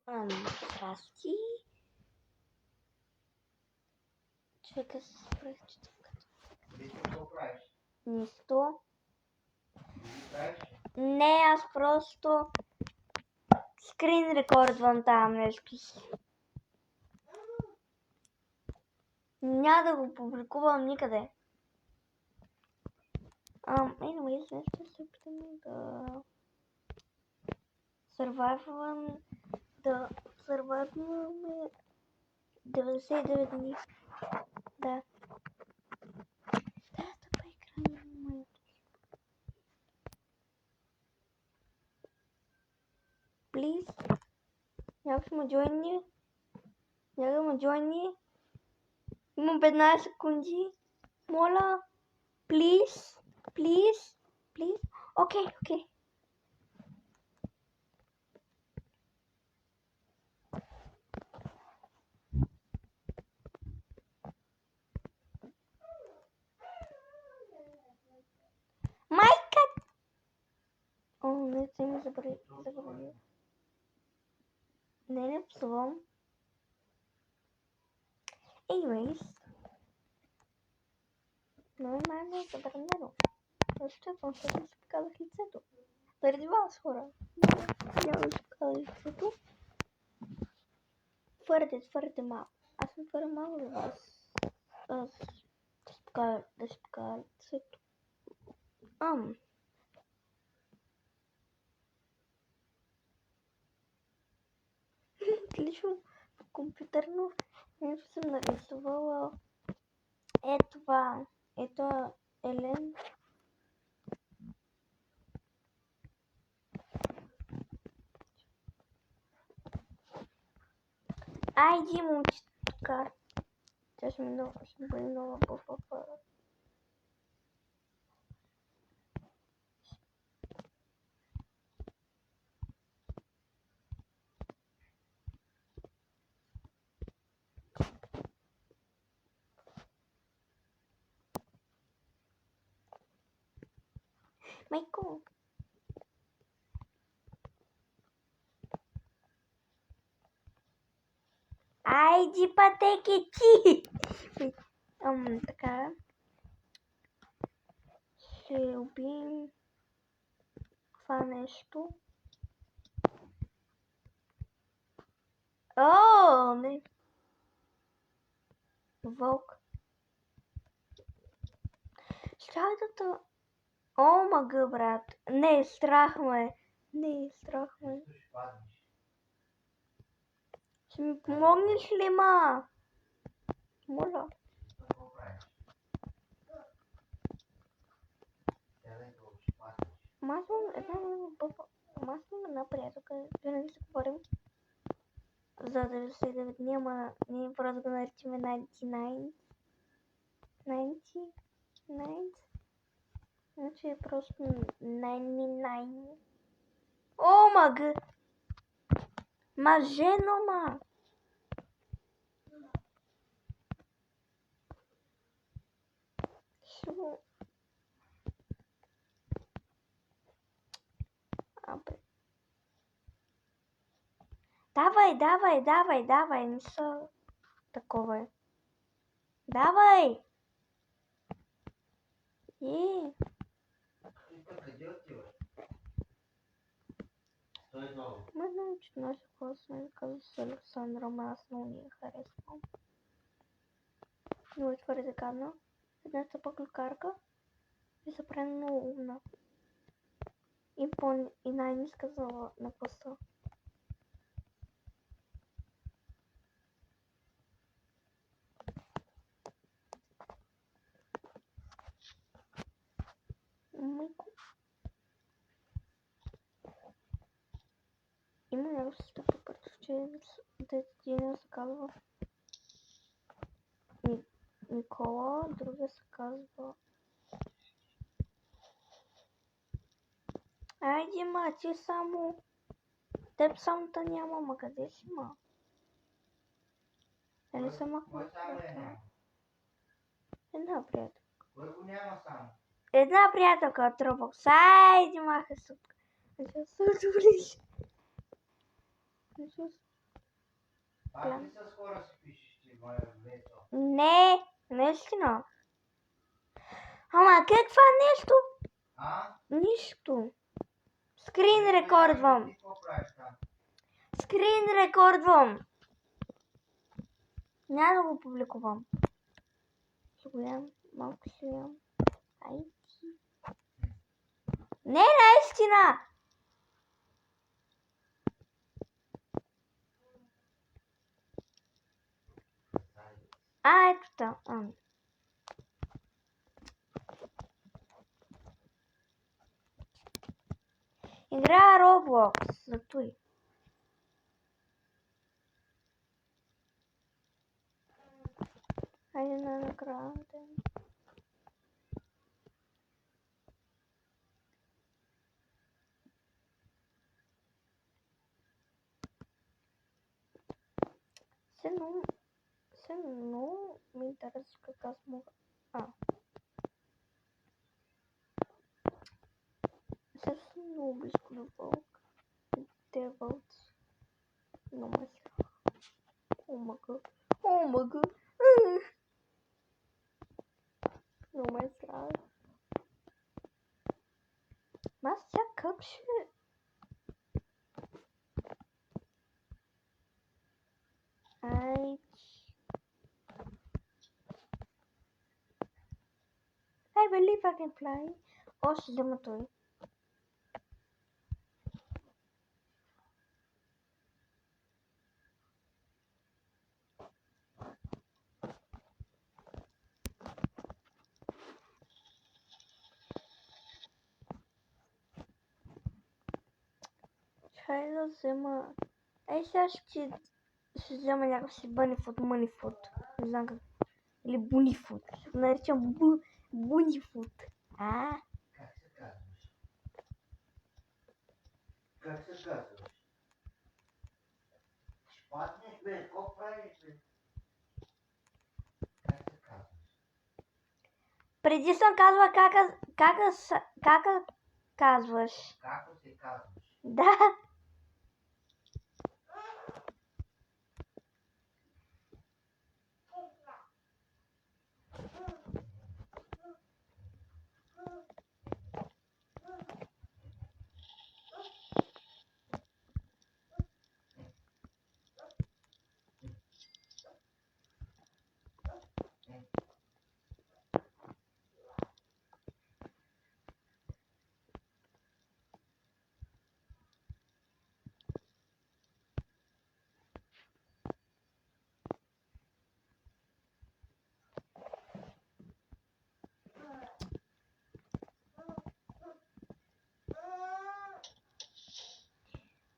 Здрасти. Чека се спрях четвърката. Нищо. Не, аз просто скрин рекордвам там нещо си. Няма да го публикувам никъде. Anyways, нещо се опитаме да survivаме 99 дни. Да. Тъпа екран на моето. Please. Някой ме джойни. Имам 15 секунди. Моля. Please. Окей. Майка! Не се ми забрави. Не псувам. Anyways. Но най-много е забранено. Защото си показах лицето. Заради вас, хора. Няма да си показах лицето. Твърде малко. Аз съм твърде малко за вас. Да си покажа лицето. Лично в компютърно нещо съм нарисувала. Това. Ето Елен. Айди, момчетка. Тя ще бъде много по-фа. Майко. Айди, пътеки ти! Така. Ще убием това нещо. Не. Вълк. Щадата. Мага, брат. Не, страх ме. Ще ми помогнеш ли, ма? Моля. Масло една приятелка. Винаги се говорим за 99 дни, ама ние просто го наричаме 99. Значи е просто 99. Мага! Жено, ма! Шо? Давай, не са такова. Давай! Знам, че нашия класмейт казва се Александра, ама аз много не я харесвам. Но е твърде гадна. Една стъпа клюкарка и се прави много умна. И най-ниска на класа. Майко. Има някакво стъпа предвче детина се казва Никола, другия се казва... Айде, ма, ти само... Теб самата няма, ма къде си, ма? Дали съм махната? Една приятелка. Една приятелка от Roblox. Айде, маха супка. Плям. ли с хора си пишеш ти, моя Вецо? Не, наистина. Ама какво нещо? А? Нищо. Скрин рекордвам. Ти какво правиш там? Скрин рекордвам. Няма да го публикувам. Ще го ям. Малко ще ям. Ай ти. Не, наистина. Ето та. Игра Roblox. За той. Хайде на екрана. Все много ми интересува как аз мога. Съвсем много близко до вълк. Те вълци. Но ме страх. О мага. О мага. Но ме страх. Аз сега как ще... Ай. I believe I can fly. О, ще взема той. Чай да взема... Ей, сега ще взема някакъв си бънифут, мънифут. Не знам как. Или бунифут. Ще го наричам бунифут. Как се казваш? Как се казваш? Паднеш, бе, какво правиш, бе? Как се казваш? Преди съм казвала как казваш. Како се казваш? Да.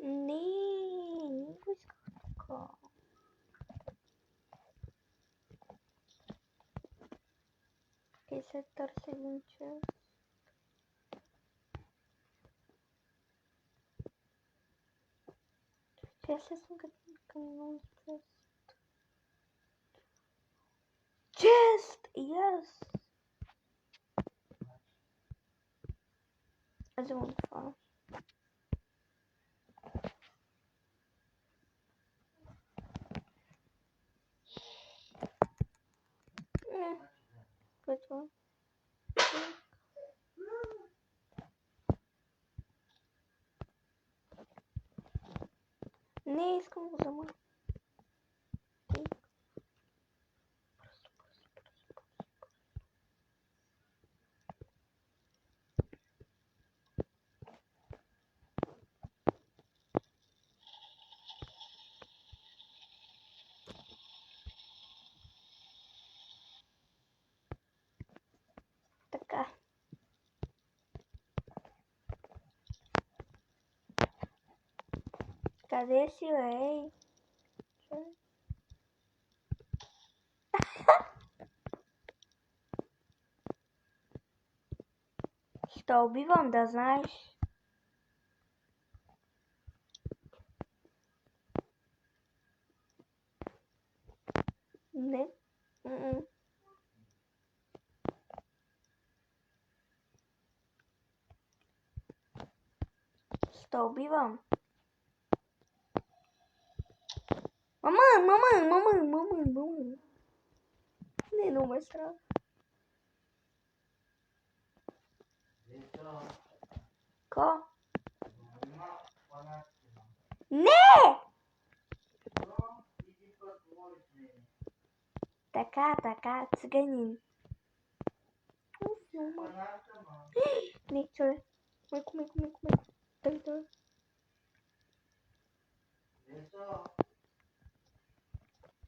Не го исках така. Окей, се търси един чест. Сейчас съм към чест. Chest! Yes! Аз вземам това. Не. Кое е това? Не искам го взема. Така. Къде си, ей? Ще убивам, да знаеш. Не. Ще убивам. Мамин. Не думай сразу. Весо. Ко? Има фанатина. Не! Но, иди поговори с мене. Така, циганин. Фаната, ма. Не, чуй. Майко. Той. Весо.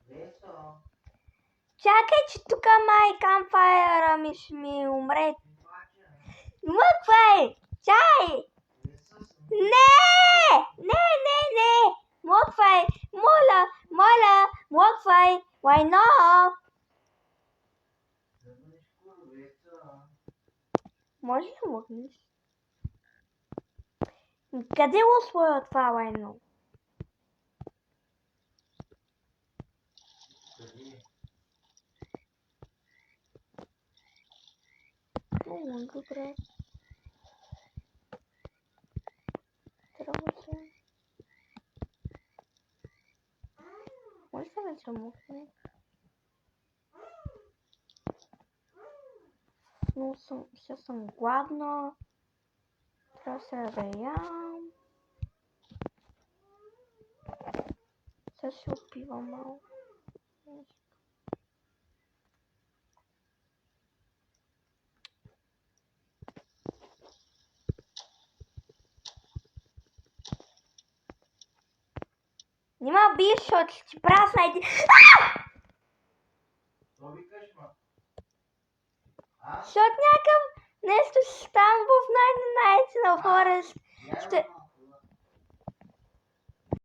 Весо. Чакай, че тук май камфайера ми ще ми умре. Не плаче. Мъквай! Чай! Весо съм. Не! Мъквай! Моля! Мъквай! Why not? Да бъдеш кур, весо. Може ли да мъкнеш? Къде го своя това лайно? Къде? Мога, брат. Трябва се. Може да вече мъкне? Но сега съм гладна. Трябва сега да ям. Сега ще опивам малко. Нима биш, защото ще ти прасна един. Що викаш, ма? А? Защото някакъв нещо ще става в най-наистина Форест. Вярвам, Ще...